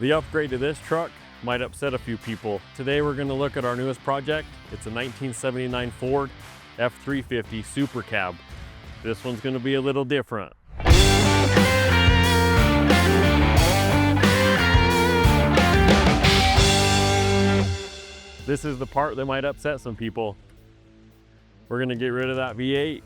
The upgrade to this truck might upset a few people. Today we're going to look at our newest project. It's a 1979 Ford F350 Super Cab. This one's going to be a little different. This is the part that might upset some people. We're going to get rid of that V8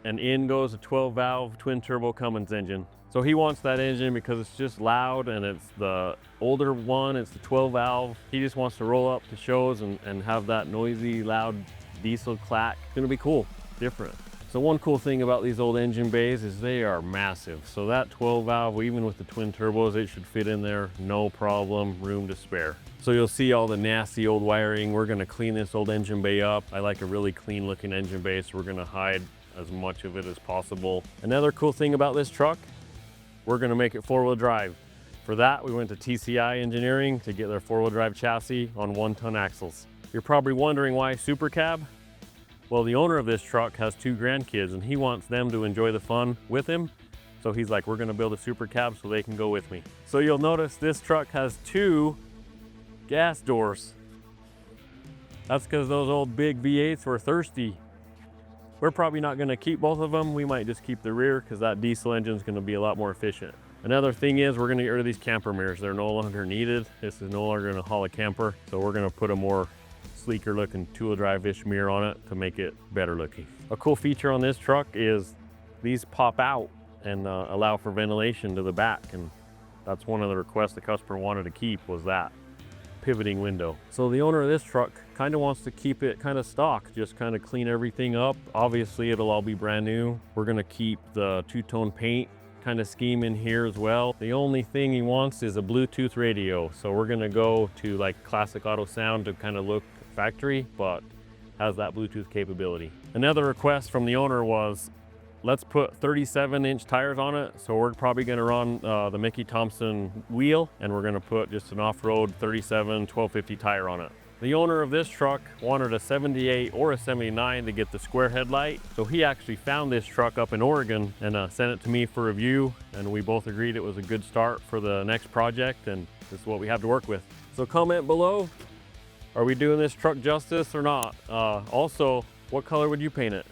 and in goes a 12-valve twin-turbo Cummins engine. So he wants that engine because it's just loud and it's the older one, it's the 12-valve. He just wants to roll up to shows and have that noisy, loud diesel clack. It's gonna be cool, different. So one cool thing about these old engine bays is they are massive. So that 12-valve, even with the twin turbos, it should fit in there, no problem, room to spare. So you'll see all the nasty old wiring. We're gonna clean this old engine bay up. I like a really clean looking engine bay, so we're gonna hide as much of it as possible. Another cool thing about this truck, we're gonna make it four-wheel drive. For that, we went to TCI Engineering to get their four-wheel drive chassis on 1-ton axles. You're probably wondering why Super Cab? Well, the owner of this truck has 2 grandkids and he wants them to enjoy the fun with him. So he's like, we're gonna build a Super Cab so they can go with me. So you'll notice this truck has 2 gas doors. That's because those old big V8s were thirsty. We're probably not gonna keep both of them. We might just keep the rear because that diesel engine is gonna be a lot more efficient. Another thing is we're gonna get rid of these camper mirrors. They're no longer needed. This is no longer gonna haul a camper. So we're gonna put a more sleeker looking two-wheel drive-ish mirror on it to make it better looking. A cool feature on this truck is these pop out and allow for ventilation to the back. And that's one of the requests the customer wanted to keep, was that pivoting window. So the owner of this truck kind of wants to keep it kind of stock, just kind of clean everything up. Obviously it'll all be brand new. We're gonna keep the two-tone paint kind of scheme in here as well. The only thing he wants is a Bluetooth radio. So we're gonna go to like classic auto sound to kind of look factory, but has that Bluetooth capability. Another request from the owner was, let's put 37-inch tires on it. So we're probably gonna run the Mickey Thompson wheel, and we're gonna put just an off-road 37 1250 tire on it. The owner of this truck wanted a 78 or a 79 to get the square headlight. So he actually found this truck up in Oregon and sent it to me for review. And we both agreed it was a good start for the next project. And this is what we have to work with. So comment below, are we doing this truck justice or not? Also, what color would you paint it?